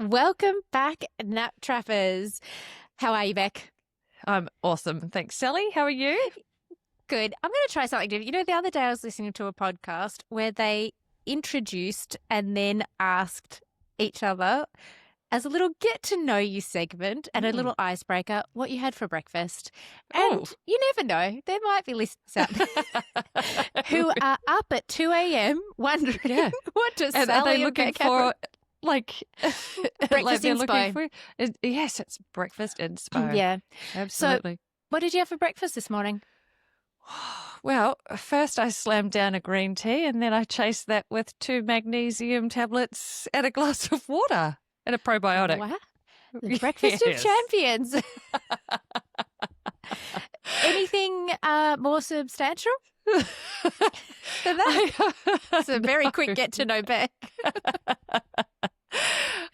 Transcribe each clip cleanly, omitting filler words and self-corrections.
Welcome back, Nap Trappers. How are you, Beck? I'm awesome. Thanks, Sally. How are you? Good. I'm going to try something different. You know, the other day I was listening to a podcast where they introduced and then asked each other as a little get to know you segment and a little icebreaker what you had for breakfast. And you never know, there might be listeners out there who are up at 2 a.m. wondering what does And are Sally they and looking Beck have for like breakfast they're inspo? looking for? Yes, it's breakfast inspo. Yeah. Absolutely. So what did you have for breakfast this morning? Well, first I slammed down a green tea and then I chased that with 2 magnesium tablets and a glass of water and a probiotic. Wow. The breakfast of champions. Anything more substantial than that? It's a very quick get to know Beck.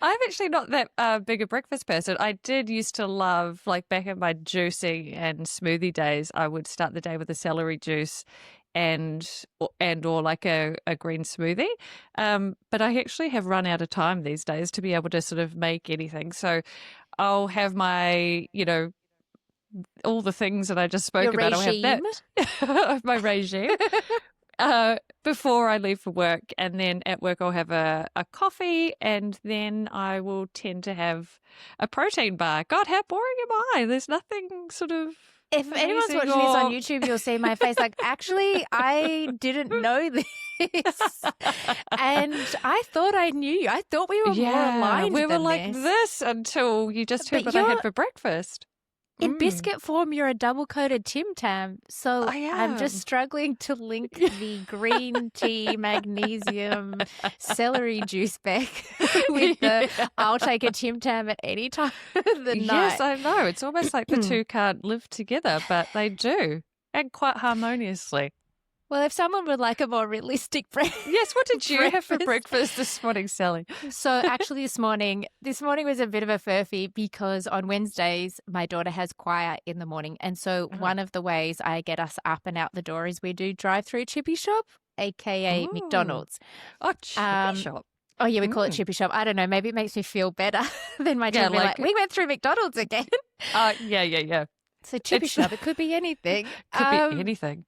I'm actually not that big a breakfast person. I did used to love, like back in my juicing and smoothie days, I would start the day with a celery juice or like a green smoothie. But I actually have run out of time these days to be able to sort of make anything. So I'll have my, all the things that I just spoke Your about. regime. I'll have that, my regime. Before I leave for work, and then at work I'll have a coffee, and then I will tend to have a protein bar. God, how boring am I? There's nothing sort of. If anyone's watching this on YouTube, you'll see my face like, actually, I didn't know this. And I thought I knew you. I thought we were more aligned we were than like this until you just heard But what I had for breakfast. In biscuit form, you're a double-coated Tim Tam. So I'm just am. struggling to link the green tea, magnesium, celery juice back with the I'll take a Tim Tam at any time of the night. Yes, I know. It's almost like the two can't live together, but they do, and quite harmoniously. Well, if someone would like a more realistic breakfast. Yes, what did you have for breakfast this morning, Sally? So actually this morning was a bit of a furphy because on Wednesdays my daughter has choir in the morning. And so one of the ways I get us up and out the door is we do drive-through chippy shop, aka McDonald's. Oh, chippy shop. Oh, yeah, we call it chippy shop. I don't know. Maybe it makes me feel better than my children like, we went through McDonald's again. Yeah. So chippy shop, it could be anything. Could be anything.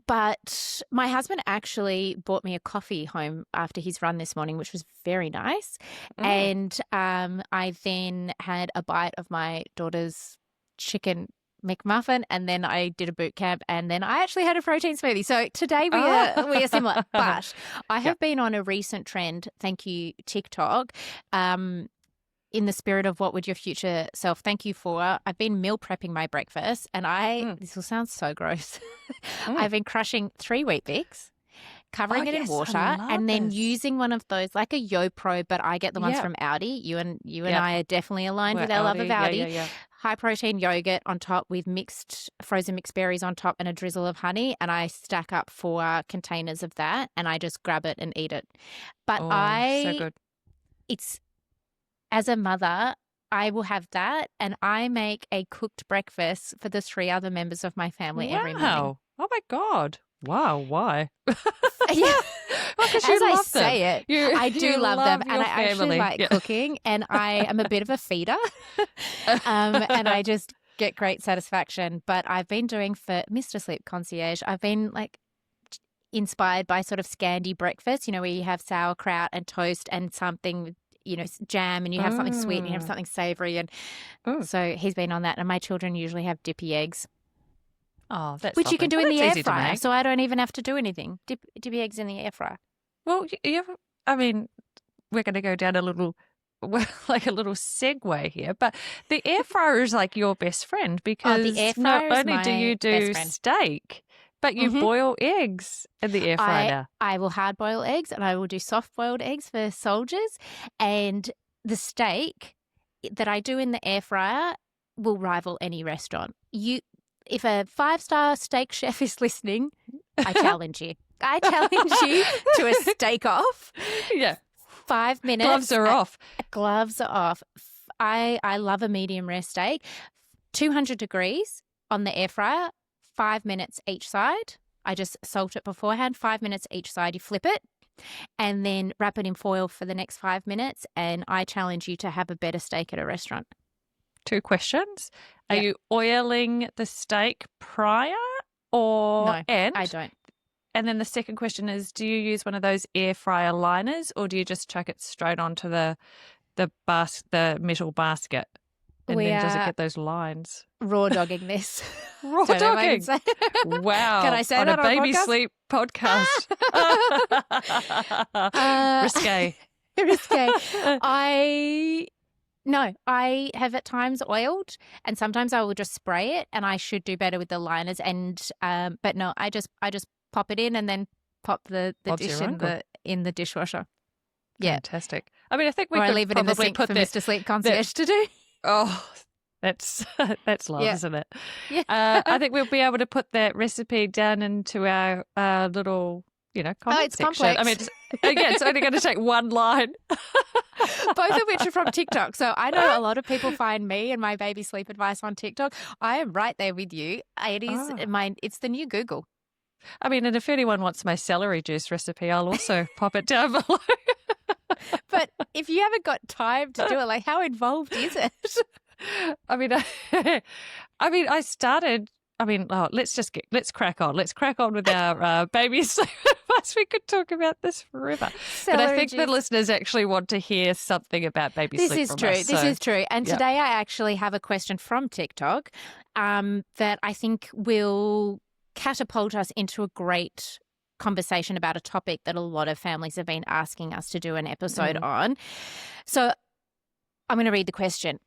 But my husband actually bought me a coffee home after his run this morning, which was very nice. And I then had a bite of my daughter's chicken McMuffin, and then I did a boot camp, and then I actually had a protein smoothie. So today we are similar. But I have been on a recent trend, thank you, TikTok, in the spirit of what would your future self thank you for. I've been meal prepping my breakfast, and this will sound so gross. I've been crushing 3 Wheat Bix, covering it in water, and then using one of those like a YoPro, but I get the ones from Aldi. You and I are definitely aligned with our love of Aldi. Yeah. High protein yogurt on top with frozen mixed berries on top and a drizzle of honey, and I stack up 4 containers of that, and I just grab it and eat it. But so good. As a mother, I will have that, and I make a cooked breakfast for the 3 other members of my family every morning. Oh, my God. Wow, why? Yeah. As I say it, I do love them, and I actually like cooking, and I am a bit of a feeder, and I just get great satisfaction. But I've been doing for Mr. Sleep Concierge, I've been like inspired by sort of Scandi breakfast, where you have sauerkraut and toast and something jam, and you have something sweet and you have something savory. And so he's been on that. And my children usually have dippy eggs. Oh, that's which you can do in the air fryer. make. So I don't even have to do anything. Dippy eggs in the air fryer. Well, I mean, we're going to go down a little segue here, but the air fryer is like your best friend because the air fryer not only do you do steak, but you boil eggs in the air fryer now. I will hard boil eggs, and I will do soft boiled eggs for soldiers. And the steak that I do in the air fryer will rival any restaurant. If a 5-star steak chef is listening, I challenge you. I challenge you to a steak off. Yeah. 5 minutes. Gloves are off. Gloves are off. I love a medium rare steak. 200 degrees on the air fryer, 5 minutes each side. I just salt it beforehand, 5 minutes each side. You flip it, and then wrap it in foil for the next 5 minutes. And I challenge you to have a better steak at a restaurant. 2 questions. Are Yep. you oiling the steak prior or No, I don't. And then the second question is, do you use one of those air fryer liners, or do you just chuck it straight onto the metal basket? And We then does it are get those lines? raw dogging this. Raw Don't know if I can dogging. say. Wow. Can I say on that a on a baby podcast? sleep podcast. Risque. Risque. No, I have at times oiled, and sometimes I will just spray it, and I should do better with the liners. And but no, I just pop it in and then pop the Bob's dish your uncle. in the dishwasher. Yeah, Fantastic. I mean, I think we or I could leave it in the probably sink put for that. Mr. Sleep Concierge to do. Oh, that's love, Yeah. isn't it? Yeah. I think we'll be able to put that recipe down into our little, comment it's section. I mean, complex. it's only going to take one line. Both of which are from TikTok. So I know a lot of people find me and my baby sleep advice on TikTok. I am right there with you. It is it's the new Google. I mean, and if anyone wants my celery juice recipe, I'll also pop it down below. But if you haven't got time to do it, like how involved is it? I mean, I started. I mean, let's crack on. Let's crack on with our baby sleep advice. We could talk about this forever. But I think the listeners actually want to hear something about baby sleep. This is true. And yep. Today I actually have a question from TikTok that I think will catapult us into a great conversation about a topic that a lot of families have been asking us to do an episode on. So I'm going to read the question.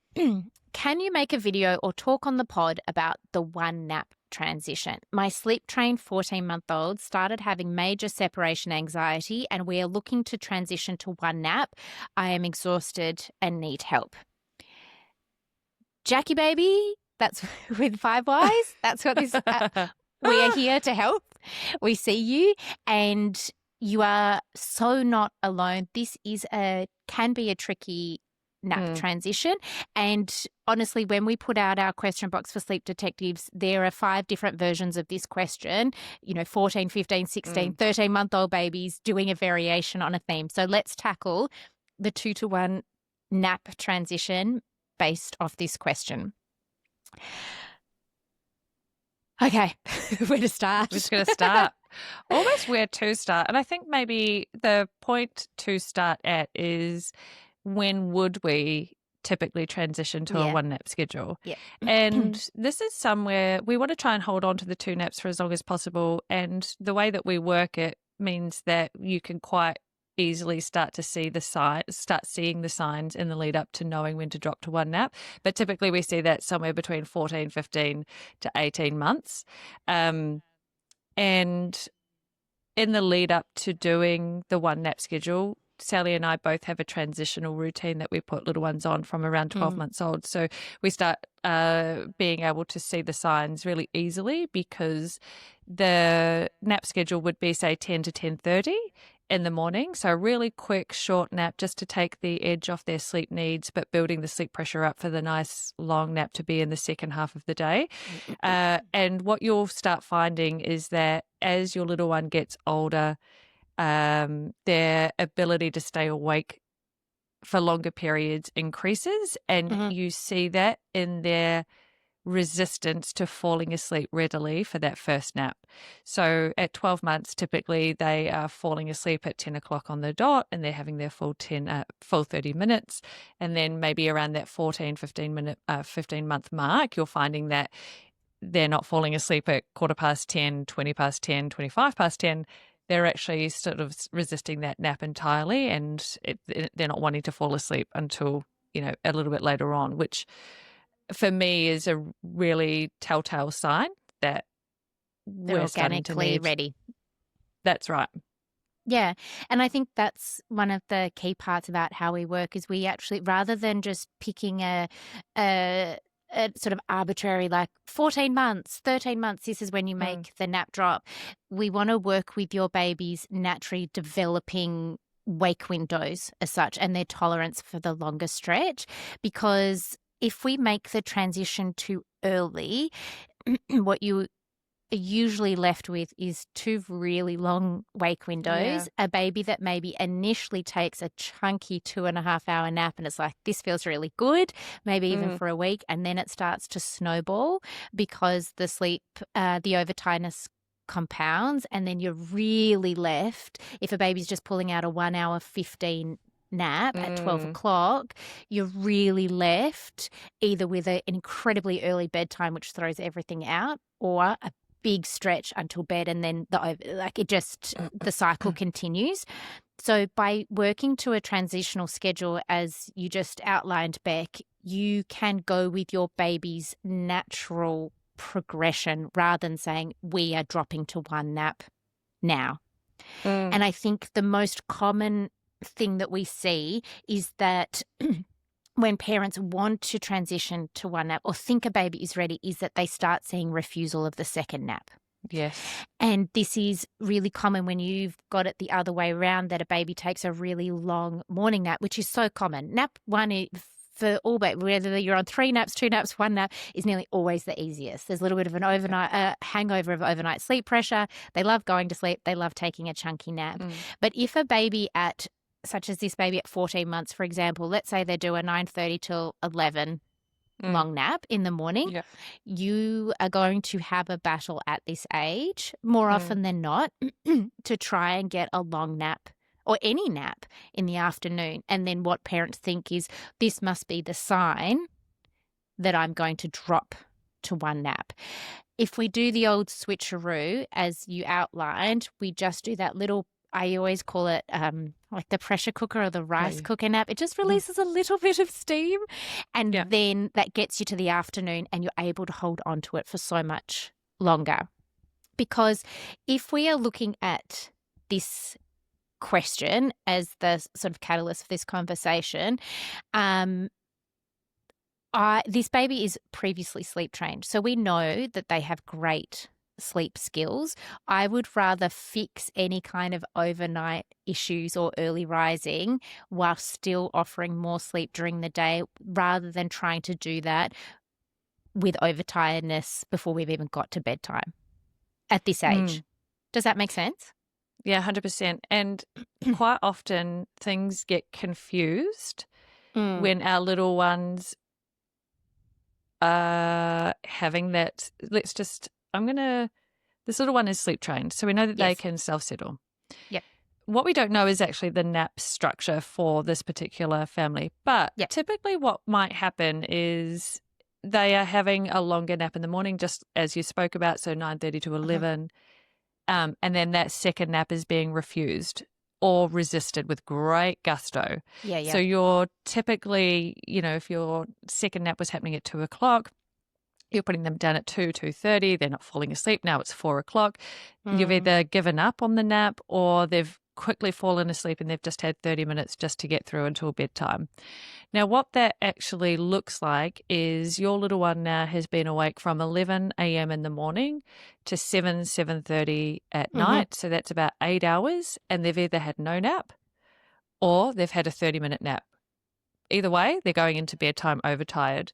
Can you make a video or talk on the pod about the one nap transition? My sleep-trained 14-month-old started having major separation anxiety, and we are looking to transition to one nap. I am exhausted and need help. Jackie baby, that's with 5 Ys. That's what this we are here to help. We see you, and you are so not alone. This can be a tricky nap transition. And honestly, when we put out our question box for sleep detectives, there are 5 different versions of this question, 14, 15, 16, 13-month-old babies doing a variation on a theme. So let's tackle the 2-to-1 nap transition based off this question. Okay, where to start? We're just going to start. Almost where to start. And I think maybe the point to start at is, when would we typically transition to a one nap schedule? Yeah. And this is somewhere we want to try and hold on to the 2 naps for as long as possible. And the way that we work it means that you can quite easily start seeing the signs in the lead up to knowing when to drop to 1 nap. But typically we see that somewhere between 14, 15 to 18 months. And in the lead up to doing the 1 nap schedule, Sally and I both have a transitional routine that we put little ones on from around 12 months old. So we start being able to see the signs really easily, because the nap schedule would be, say, 10 to 10:30 in the morning. So a really quick, short nap just to take the edge off their sleep needs, but building the sleep pressure up for the nice long nap to be in the second half of the day. And what you'll start finding is that as your little one gets older, their ability to stay awake for longer periods increases, and you see that in their resistance to falling asleep readily for that first nap. So at 12 months, typically they are falling asleep at 10 o'clock on the dot, and they're having their full 30 minutes. And then maybe around that 15-month mark, you're finding that they're not falling asleep at 10:15, 10:20, 10:25. They're actually sort of resisting that nap entirely, and they're not wanting to fall asleep until, a little bit later on, which for me is a really telltale sign that they're we're starting to organically need. ready. That's right. Yeah. And I think that's one of the key parts about how we work, is we actually, rather than just picking a sort of arbitrary, like 14 months, 13 months, this is when you make the nap drop. We want to work with your baby's naturally developing wake windows as such, and their tolerance for the longer stretch. Because if we make the transition too early, what you usually left with is two really long wake Yeah. windows, a baby that maybe initially takes a chunky 2.5 hour nap and it's like, this feels really good, maybe even Mm. for a week, and then it starts to snowball because the overtiredness compounds, and then you're really left, if a baby's just pulling out a 1 hour 15 nap at 12 Mm. o'clock, you're really left either with an incredibly early bedtime, which throws everything out, or a big stretch until bed, and then the cycle continues. So by working to a transitional schedule, as you just outlined, Beck, you can go with your baby's natural progression rather than saying we are dropping to one nap now. Mm. And I think the most common thing that we see is that when parents want to transition to one nap or think a baby is ready, is that they start seeing refusal of the second nap. Yes. And this is really common when you've got it the other way around, that a baby takes a really long morning nap, which is so common. Nap one for all babies, whether you're on 3 naps, 2 naps, 1 nap, is nearly always the easiest. There's a little bit of an overnight hangover of overnight sleep pressure. They love going to sleep. They love taking a chunky nap. Mm. But if a baby such as this baby at 14 months, for example, let's say they do a 9:30 till 11 Mm. long nap in the morning, Yeah. you are going to have a battle at this age, more often than not, to try and get a long nap or any nap in the afternoon. And then what parents think is, this must be the sign that I'm going to drop to one nap. If we do the old switcheroo, as you outlined, we just do that little, I always call it like the pressure cooker or the rice cooker nap. It just releases a little bit of steam, and Yeah. then that gets you to the afternoon and you're able to hold on to it for so much longer. Because if we are looking at this question as the sort of catalyst for this conversation, this baby is previously sleep trained, so we know that they have great sleep skills. I would rather fix any kind of overnight issues or early rising while still offering more sleep during the day, rather than trying to do that with overtiredness before we've even got to bedtime at this age. Mm. Does that make sense? Yeah, 100%. And quite often things get confused when our little ones are having that. This little one is sleep trained, so we know that they Yes. can self-settle. Yep. What we don't know is actually the nap structure for this particular family. But Yep. typically what might happen is they are having a longer nap in the morning, just as you spoke about, so 9:30 to 11. And then that second nap is being refused or resisted with great gusto. Yeah. So you're typically, if your second nap was happening at 2 o'clock, you're putting them down at 2:30. They're not falling asleep. Now it's 4 o'clock. You've either given up on the nap or they've quickly fallen asleep and they've just had 30 minutes just to get through until bedtime. Now, what that actually looks like is your little one now has been awake from 11 a.m. in the morning to 7:30 at night. So that's about 8 hours, and they've either had no nap or they've had a 30-minute nap. Either way, they're going into bedtime overtired.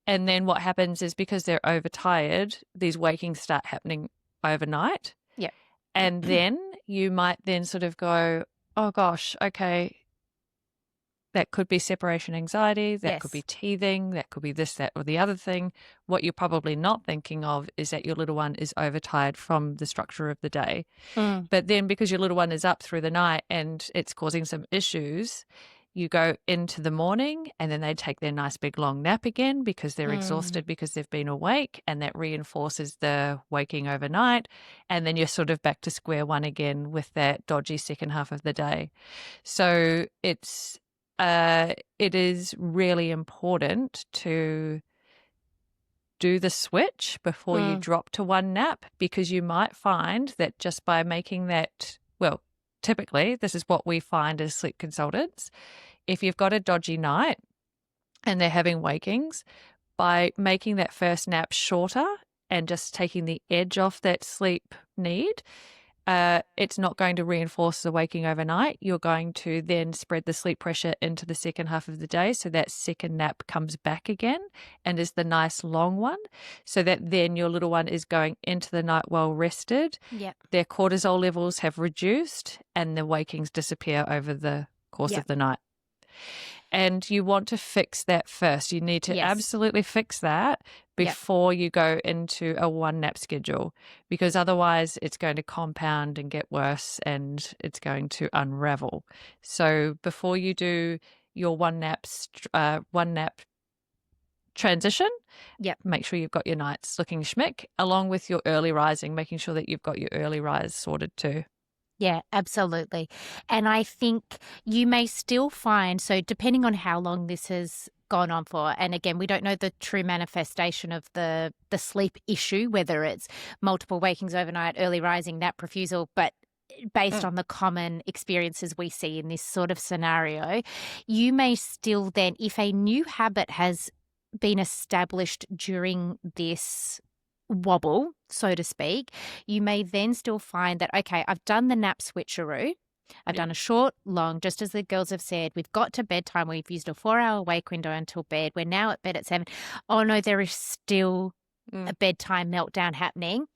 And then what happens is, because they're overtired, these wakings start happening overnight. Yep. And then you might then sort of go, oh gosh, okay, that could be separation anxiety, that could be Yes. teething, that could be this, that, or the other thing. What you're probably not thinking of is that your little one is overtired from the structure of the day. But then because your little one is up through the night and it's causing some issues, you go into the morning and then they take their nice big long nap again because they're exhausted because they've been awake, and that reinforces the waking overnight. And then you're sort of back to square one again with that dodgy second half of the day. So it is really important to do the switch before you drop to one nap, because you might find that just by making that, well, typically this is what we find as sleep consultants. If you've got a dodgy night and they're having wakings, by making that first nap shorter and just taking the edge off that sleep need, it's not going to reinforce the waking overnight. You're going to then spread the sleep pressure into the second half of the day. So that second nap comes back again and is the nice long one. So that then your little one is going into the night well rested. Yep. Their cortisol levels have reduced and the wakings disappear over the course Yep. of the night. And you want to fix that first. You need to Yes. absolutely fix that before you go into a one nap schedule, because otherwise it's going to compound and get worse and it's going to unravel. So before you do your one nap transition, make sure you've got your nights looking schmick, along with your early rising, making sure that you've got your early rise sorted too. Yeah, absolutely. And I think you may still find, so depending on how long this has gone on for, and again, we don't know the true manifestation of the sleep issue, whether it's multiple wakings overnight, early rising, nap refusal, but based on the common experiences we see in this sort of scenario, you may still then, if a new habit has been established during this wobble, so to speak, you may then still find that, okay, I've done the nap switcheroo. I've done a short, long, just as the girls have said, we've got to bedtime. We've used a 4-hour wake window until bed. We're now at bed at 7. Oh no, there is still a bedtime meltdown happening.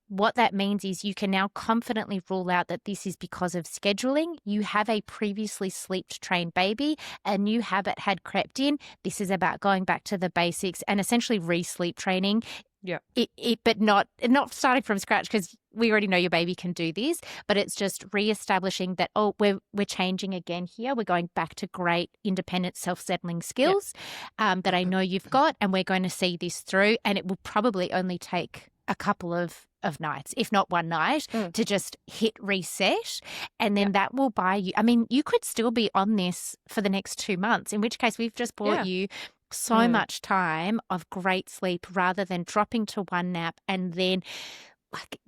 What that means is you can now confidently rule out that this is because of scheduling. You have a previously sleep-trained baby. A new habit had crept in. This is about going back to the basics and essentially re-sleep training. Yeah. But not starting from scratch, because we already know your baby can do this, but it's just reestablishing that, we're changing again here. We're going back to great independent self-settling skills that I know you've got, and we're going to see this through, and it will probably only take a couple of nights, if not one night, to just hit reset. And then that will buy you. I mean, you could still be on this for the next 2 months, in which case we've just bought you so much time of great sleep, rather than dropping to one nap and then like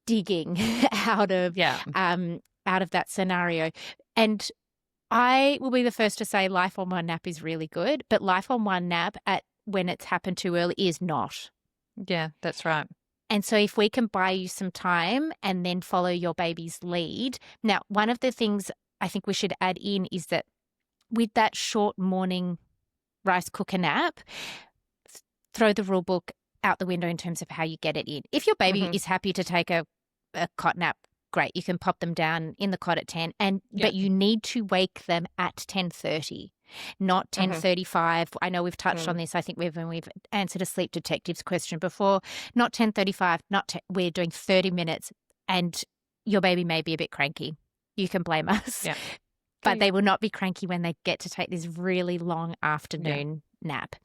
digging out of that scenario. And I will be the first to say life on one nap is really good, but life on one nap when it's happened too early is not. Yeah, that's right. And so if we can buy you some time and then follow your baby's lead. Now, one of the things I think we should add in is that with that short morning rice cooker nap, throw the rule book out the window in terms of how you get it in. If your baby is happy to take a cot nap, great. You can pop them down in the cot at 10, but you need to wake them at 10:30. Not 10:35. I know we've touched on this. I think when we've answered a sleep detective's question before. Not 10:35. We're doing 30 minutes, and your baby may be a bit cranky. You can blame us, but they will not be cranky when they get to take this really long afternoon nap.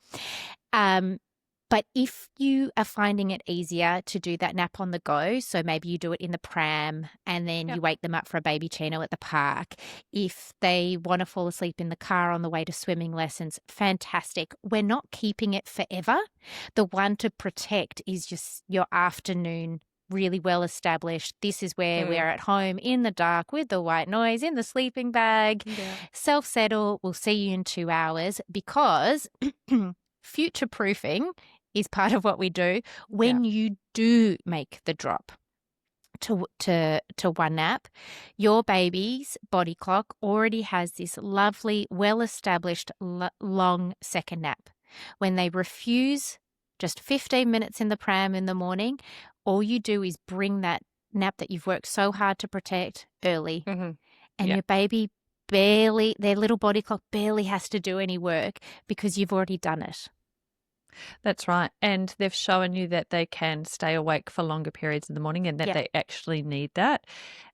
But if you are finding it easier to do that nap on the go, so maybe you do it in the pram and then you wake them up for a baby chino at the park. If they want to fall asleep in the car on the way to swimming lessons, fantastic. We're not keeping it forever. The one to protect is just your afternoon, really well established. This is where we're at home in the dark with the white noise in the sleeping bag. Self-settle. We'll see you in 2 hours, because future-proofing is part of what we do when you do make the drop to one nap. Your baby's body clock already has this lovely, well-established long second nap. When they refuse just 15 minutes in the pram in the morning, all you do is bring that nap that you've worked so hard to protect early, and your baby their little body clock barely has to do any work because you've already done it. That's right. And they've shown you that they can stay awake for longer periods in the morning, and that they actually need that.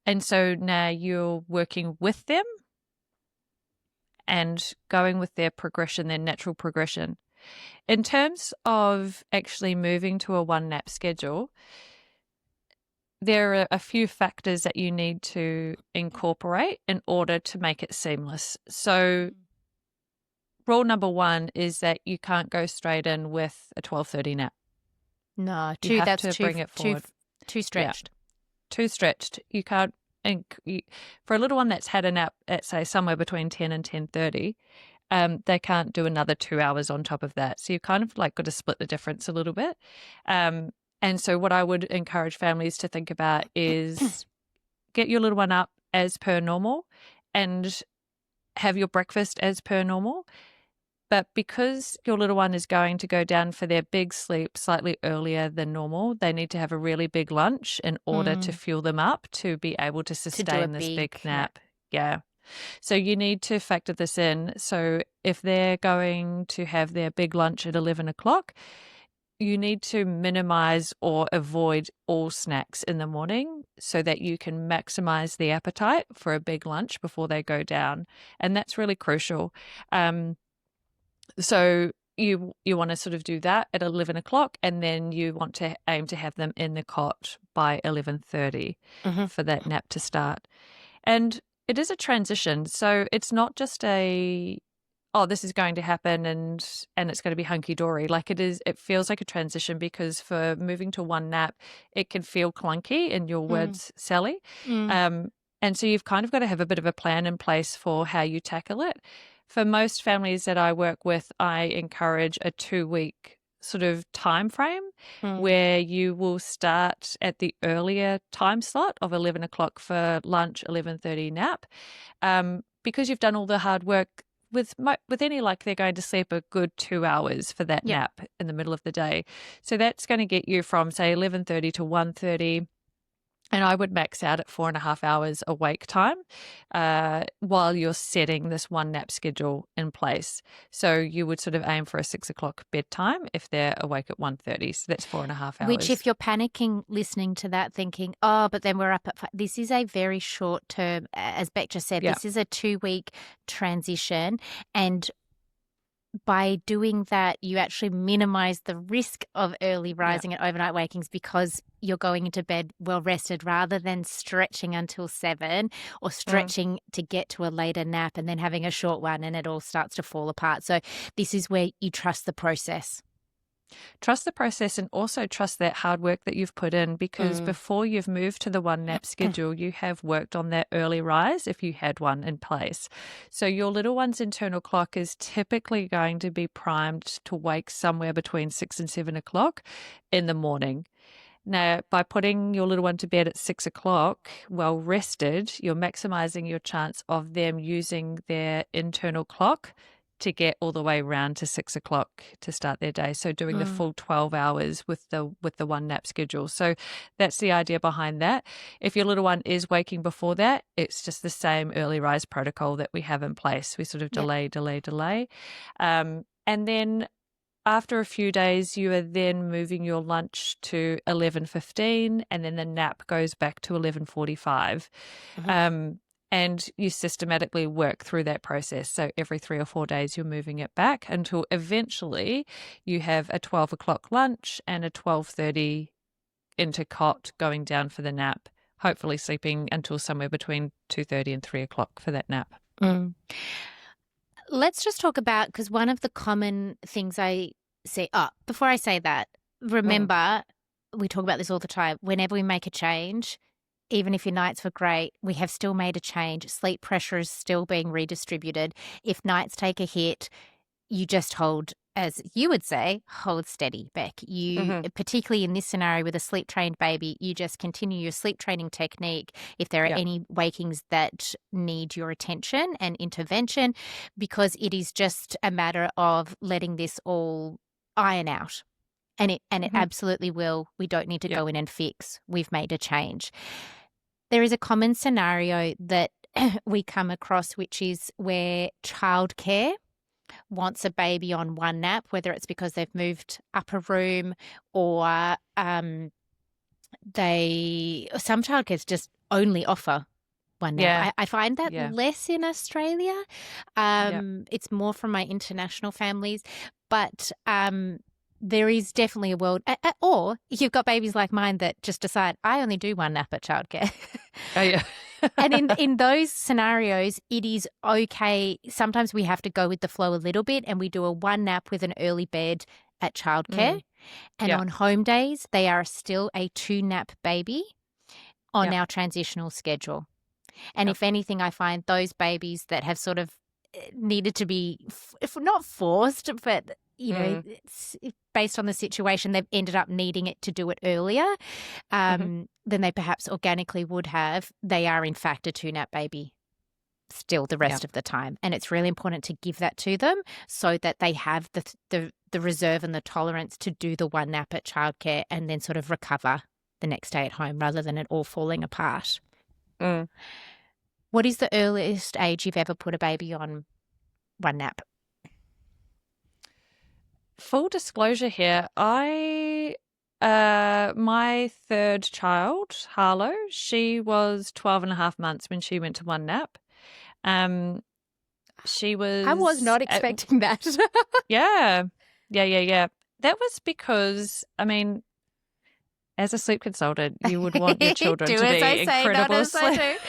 And so now you're working with them and going with their progression, their natural progression. In terms of actually moving to a one nap schedule, there are a few factors that you need to incorporate in order to make it seamless. So rule number 1 is that you can't go straight in with a 12:30 nap. No, bring it forward. Too stretched. Too stretched. You can't. And for a little one that's had a nap at, say, somewhere between 10 and 10:30, they can't do another 2 hours on top of that. So you kind of got to split the difference a little bit. And so what I would encourage families to think about is get your little one up as per normal and have your breakfast as per normal. But because your little one is going to go down for their big sleep slightly earlier than normal, they need to have a really big lunch in order to fuel them up to be able to To do a sustain this big big nap. Yeah. So you need to factor this in. So if they're going to have their big lunch at 11 o'clock, you need to minimize or avoid all snacks in the morning so that you can maximize the appetite for a big lunch before they go down. And that's really crucial. So you want to sort of do that at 11 o'clock, and then you want to aim to have them in the cot by 11:30 for that nap to start. And it is a transition. So it's not just this is going to happen and it's going to be hunky dory. Like it feels like a transition because for moving to one nap, it can feel clunky in your words, Sally. And so you've kind of got to have a bit of a plan in place for how you tackle it. For most families that I work with, I encourage a 2-week sort of time frame where you will start at the earlier time slot of 11 o'clock for lunch, 11:30 nap, because you've done all the hard work. With any luck, they're going to sleep a good 2 hours for that nap in the middle of the day. So that's going to get you from, say, 11:30 to 1:30. And I would max out at 4.5 hours awake time while you're setting this one nap schedule in place. So you would sort of aim for a 6 o'clock bedtime if they're awake at 1:30. So that's 4.5 hours. Which, if you're panicking listening to that, thinking, oh, but then we're up at 5, this is a very short term, as Beck just said, this is a 2-week transition. And by doing that, you actually minimize the risk of early rising and overnight wakings because you're going into bed well rested rather than stretching until 7 or stretching to get to a later nap and then having a short one and it all starts to fall apart. So this is where you trust the process. Trust the process and also trust that hard work that you've put in because before you've moved to the one nap schedule, you have worked on that early rise if you had one in place. So your little one's internal clock is typically going to be primed to wake somewhere between 6 and 7 o'clock in the morning. Now, by putting your little one to bed at 6 o'clock, well rested, you're maximizing your chance of them using their internal clock to get all the way around to 6 o'clock to start their day. So doing the full 12 hours with the one nap schedule. So that's the idea behind that. If your little one is waking before that, it's just the same early rise protocol that we have in place. We sort of delay. And then after a few days, you are then moving your lunch to 11:15 and then the nap goes back to 11:45. And you systematically work through that process. So every 3 or 4 days, you're moving it back until eventually you have a 12 o'clock lunch and a 12:30 into cot going down for the nap, hopefully sleeping until somewhere between 2:30 and 3 o'clock for that nap. Let's just talk about, because one of the common things I see, before I say that, remember, we talk about this all the time, whenever we make a change, even if your nights were great, we have still made a change. Sleep pressure is still being redistributed. If nights take a hit, you just hold, as you would say, hold steady, Beck. You, particularly in this scenario with a sleep-trained baby, you just continue your sleep training technique. If there are any wakings that need your attention and intervention, because it is just a matter of letting this all iron out. And it absolutely will. We don't need to go in and fix. We've made a change. There is a common scenario that we come across, which is where childcare wants a baby on one nap, whether it's because they've moved up a room or some childcares just only offer one nap. I find that less in Australia. It's more from my international families, but there is definitely a world, or you've got babies like mine that just decide, I only do one nap at childcare. Oh, yeah. And in those scenarios, it is okay. Sometimes we have to go with the flow a little bit and we do a one nap with an early bed at childcare. And on home days, they are still a 2-nap baby on our transitional schedule. And if anything, I find those babies that have sort of needed to be, if not forced, but it's based on the situation, they've ended up needing it to do it earlier than they perhaps organically would have. They are in fact a 2-nap baby still the rest of the time, and it's really important to give that to them so that they have the reserve and the tolerance to do the 1 nap at childcare and then sort of recover the next day at home rather than it all falling apart. What is the earliest age you've ever put a baby on 1 nap? Full disclosure here, my 3rd child, Harlow, she was 12 and a half months when she went to 1 nap. She was... I was not expecting that. Yeah. That was because, I mean, as a sleep consultant, you would want your children to be incredible sleepers.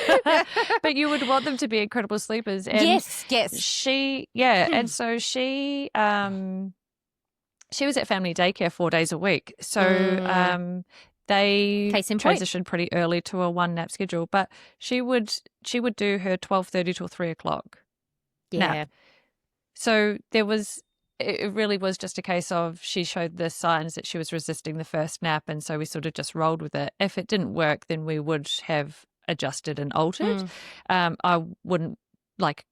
But you would want them to be incredible sleepers. And yes. And so she was at family daycare 4 days a week. So they transitioned pretty early to a 1 nap schedule. But she would do her 12:30 till 3 o'clock nap. So it really was just a case of she showed the signs that she was resisting the first nap, and so we sort of just rolled with it. If it didn't work, then we would have adjusted and altered. I wouldn't,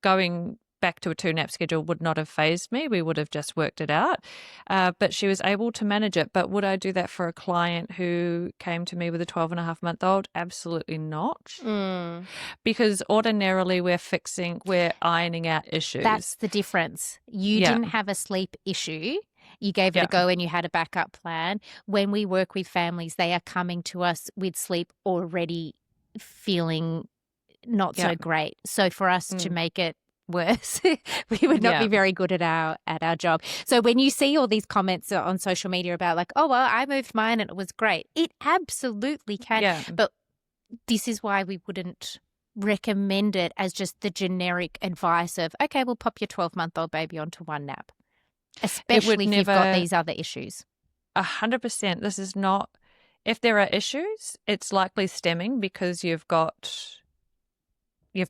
going back to a 2-nap schedule would not have fazed me. We would have just worked it out. But she was able to manage it. But would I do that for a client who came to me with a 12-and-a-half-month-old? Absolutely not. Because ordinarily we're ironing out issues. That's the difference. You didn't have a sleep issue. You gave it a go and you had a backup plan. When we work with families, they are coming to us with sleep already feeling not so great. So for us to make it worse, we would not be very good at our job. So when you see all these comments on social media about oh, well, I moved mine and it was great, it absolutely can. But this is why we wouldn't recommend it as just the generic advice of, okay, we'll pop your 12-month-old baby onto 1 nap, especially if you've got these other issues. 100%. This is not, if there are issues, it's likely stemming because you've got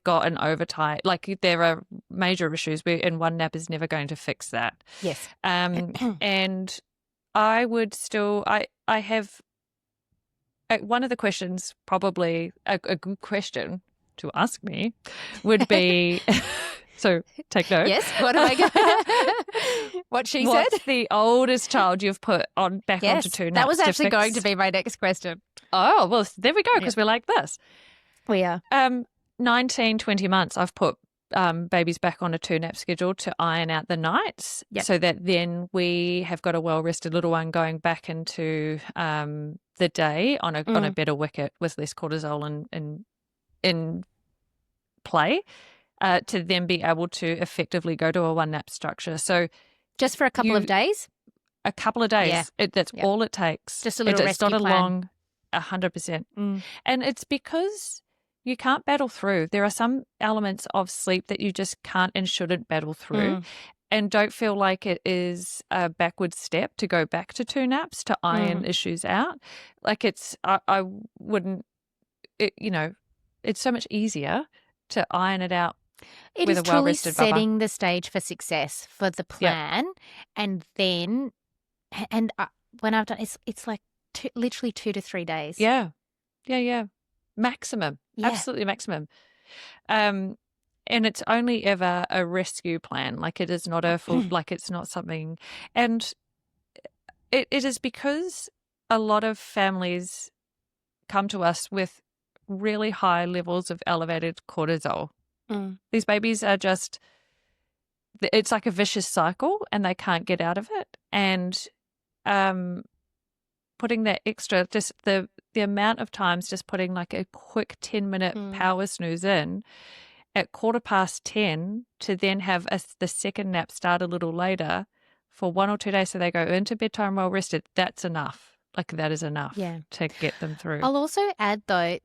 an overtime, there are major issues and 1 nap is never going to fix that. Yes. And I would still, I have, one of the questions, probably a good question to ask me would be, so take note. Yes, what am I going what she said? What's the oldest child you've put back onto 2 naps? That was actually going to be my next question. Oh, well, there we go, because we're like this. We are. 19, 20 months, I've put babies back on a 2-nap schedule to iron out the nights so that then we have got a well-rested little one going back into the day on a better wicket with less cortisol in play to then be able to effectively go to a 1-nap structure. So just for a couple of days? A couple of days. That's all it takes. Just a little rescue plan. It's not a long, 100%. And it's because you can't battle through. There are some elements of sleep that you just can't and shouldn't battle through. And don't feel like it is a backward step to go back to 2 naps to iron issues out. I wouldn't, it's so much easier to iron it out. It with is a truly well-rested setting the stage for success for the plan. And then, when I've done, it's literally 2 to 3 days. Yeah. Maximum. Yeah. Absolutely maximum. And it's only ever a rescue plan. It is not a full, it's not something. And it is because a lot of families come to us with really high levels of elevated cortisol. These babies are just, it's like a vicious cycle and they can't get out of it. And putting that extra, just the amount of times just putting a quick 10-minute power snooze in at 10:15 to then have the second nap start a little later for 1 or 2 days so they go into bedtime well rested, that's enough. That is enough to get them through. I'll also add though,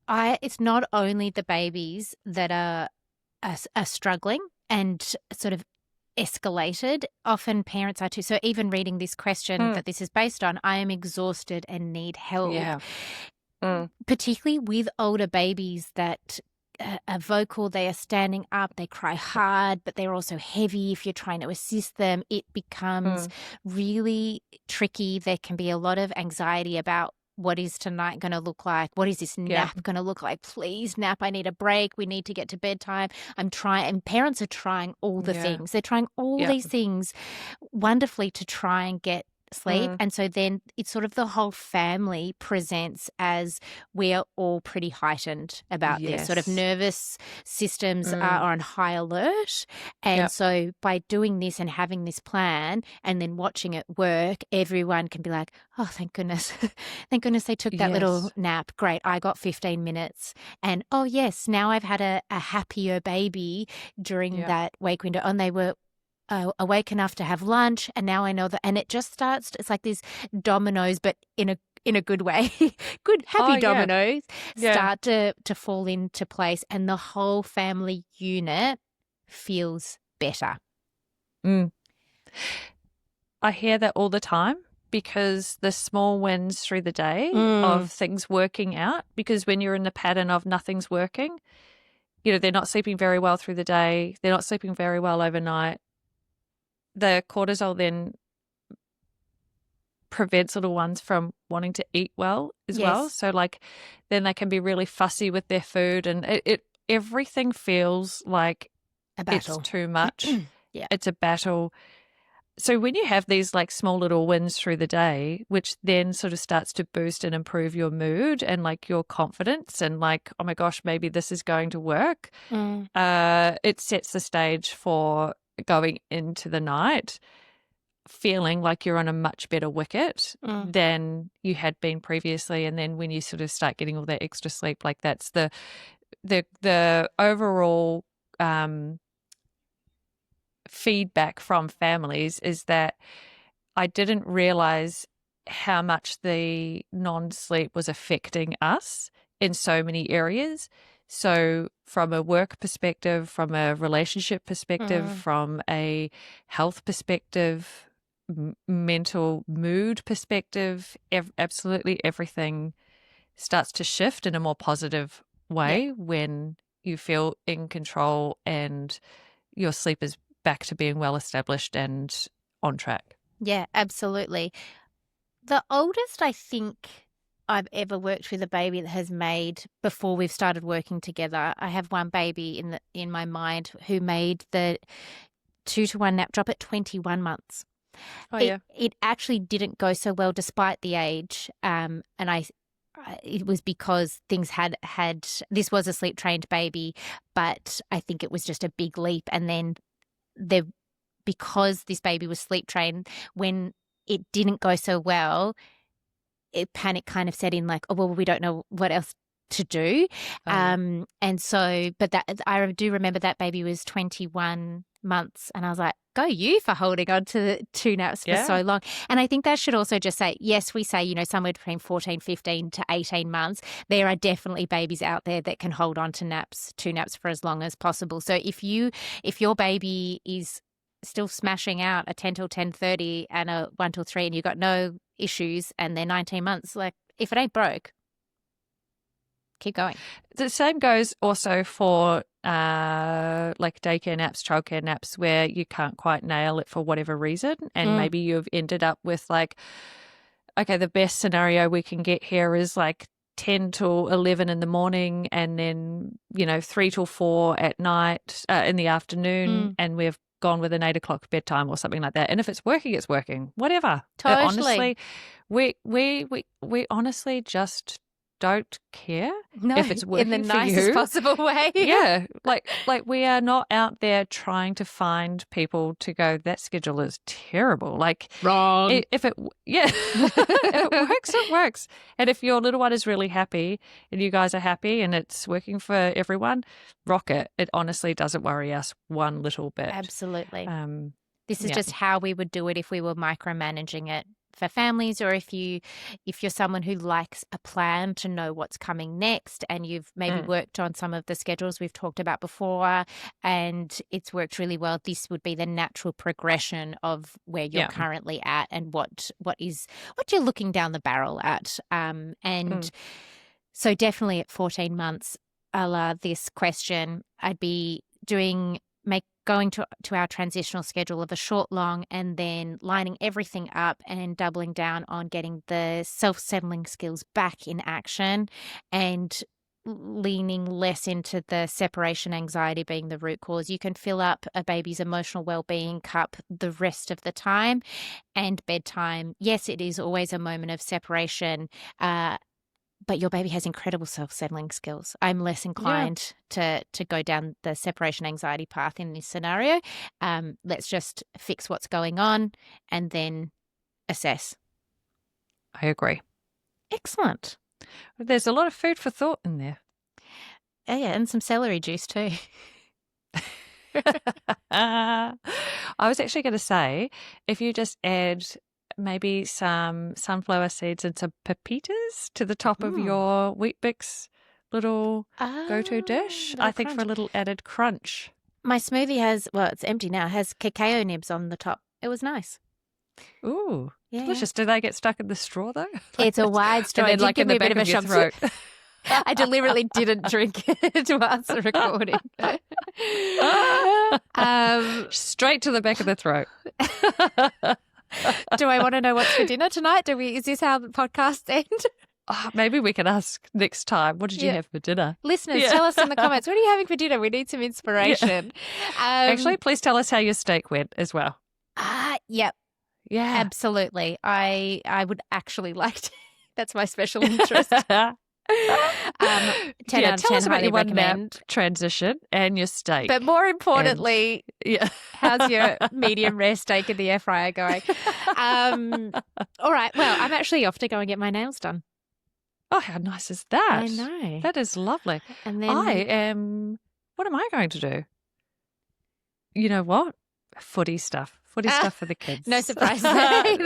it's not only the babies that are struggling and sort of escalated. Often parents are too. So even reading this question that this is based on, I am exhausted and need help. Particularly with older babies that a vocal, they are standing up, they cry hard, but they're also heavy if you're trying to assist them. It becomes really tricky. There can be a lot of anxiety about what is tonight going to look like? What is this nap going to look like? Please, nap, I need a break. We need to get to bedtime. I'm trying, and parents are trying all the things. They're trying all these things wonderfully to try and get sleep. And so then it's sort of the whole family presents as we are all pretty heightened about this. Sort of nervous systems are on high alert. And so by doing this and having this plan and then watching it work, everyone can be like, oh, thank goodness. Thank goodness they took that little nap. Great. I got 15 minutes. And oh, yes, now I've had a happier baby during that wake window. And they were awake enough to have lunch, and now I know that, and it just starts. It's like these dominoes, but in a good way, good happy dominoes start to fall into place, and the whole family unit feels better. I hear that all the time because the small wins through the day of things working out. Because when you're in the pattern of nothing's working, they're not sleeping very well through the day, they're not sleeping very well overnight. The cortisol then prevents little ones from wanting to eat well as well. So then they can be really fussy with their food, and everything feels like a battle. It's too much. It's a battle. So when you have these small little wins through the day, which then sort of starts to boost and improve your mood and your confidence and oh my gosh, maybe this is going to work. It sets the stage for going into the night feeling like you're on a much better wicket than you had been previously. And then when you sort of start getting all that extra sleep, that's the overall feedback from families is that I didn't realize how much the non-sleep was affecting us in so many areas. So from a work perspective, from a relationship perspective, from a health perspective, mental mood perspective, absolutely everything starts to shift in a more positive way when you feel in control and your sleep is back to being well established and on track. Yeah, absolutely. The oldest I think I've ever worked with a baby that has made before we've started working together. I have one baby in my mind who made the 2-to-1 nap drop at 21 months. It actually didn't go so well despite the age, and it was because things had this was a sleep trained baby, but I think it was just a big leap. And then because this baby was sleep trained, when it didn't go so well, panic kind of set in, oh, well, we don't know what else to do. And so, but I do remember that baby was 21 months, and I was like, go you for holding on to the 2 naps for so long. And I think that should also just say, yes, we say, somewhere between 14, 15 to 18 months, there are definitely babies out there that can hold on to 2 naps for as long as possible. So if your baby is still smashing out a 10 till 10:30 and a 1 till 3 and you've got no issues and they're 19 months, if it ain't broke, keep going. The same goes also for daycare naps, childcare naps, where you can't quite nail it for whatever reason. And maybe you've ended up with okay, the best scenario we can get here is 10 till 11 in the morning and then, 3 till 4 at night, in the afternoon. And we've gone with an 8 o'clock bedtime or something like that. And if it's working, it's working, whatever. Totally. Honestly, we honestly just don't care if it's working in the for nicest you. possible way. Yeah, we are not out there trying to find people to go, that schedule is terrible. Wrong. If it works, it works. And if your little one is really happy and you guys are happy and it's working for everyone, rock it. It honestly doesn't worry us one little bit. Absolutely. This is just how we would do it if we were micromanaging it for families, or if you're someone who likes a plan to know what's coming next, and you've maybe worked on some of the schedules we've talked about before and it's worked really well. This would be the natural progression of where you're currently at and what you're looking down the barrel at. So definitely at 14 months, a la this question, I'd be going to our transitional schedule of a short, long, and then lining everything up and doubling down on getting the self-settling skills back in action and leaning less into the separation anxiety being the root cause. You can fill up a baby's emotional well-being cup the rest of the time, and bedtime. Yes, it is always a moment of separation, but your baby has incredible self-settling skills. I'm less inclined to go down the separation anxiety path in this scenario. Let's just fix what's going on and then assess. I agree. Excellent. There's a lot of food for thought in there. Oh, yeah, and some celery juice too. I was actually going to say, if you just add maybe some sunflower seeds and some pepitas to the top of your Weet Bix little go-to dish, I think for a little added crunch. My smoothie has, well, it's empty now, has cacao nibs on the top. It was nice. Ooh, delicious. Do they get stuck in the straw though? It's a wide straw. And then, It did give me a bit of a shock. throat. I deliberately didn't drink it whilst the recording. Straight to the back of the throat. Do I want to know what's for dinner tonight? Is this how the podcasts end? Oh, maybe we can ask next time. What did you have for dinner? Listeners, tell us in the comments. What are you having for dinner? We need some inspiration. Actually, please tell us how your steak went as well. Yep. Yeah. Absolutely. I would actually like to. That's my special interest. 10 out of 10, about highly your one recommend. nap transition and your steak. But more importantly, yeah. how's your medium rare steak in the air fryer going? All right. Well, I'm actually off to go and get my nails done. Oh, how nice is that? I know. That is lovely. And then what am I going to do? You know what? Footy stuff. Footy stuff for the kids. No surprise there either.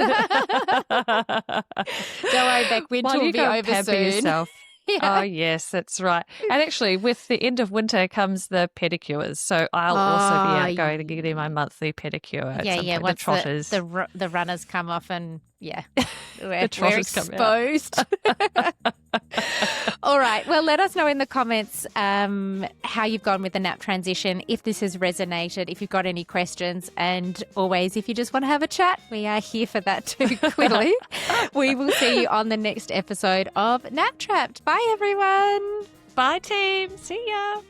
Don't worry, Beck. Winter will be over soon. Yourself. Yeah. Oh, yes, that's right. And actually, with the end of winter comes the pedicures. So I'll also be out going and getting my monthly pedicure. At Once the trotters. the runners come off and, we're trotters exposed. All right. Well, let us know in the comments how you've gone with the nap transition, if this has resonated, if you've got any questions, and always, if you just want to have a chat, we are here for that too, clearly. We will see you on the next episode of Nap Trapped. Bye, everyone. Bye, team. See ya.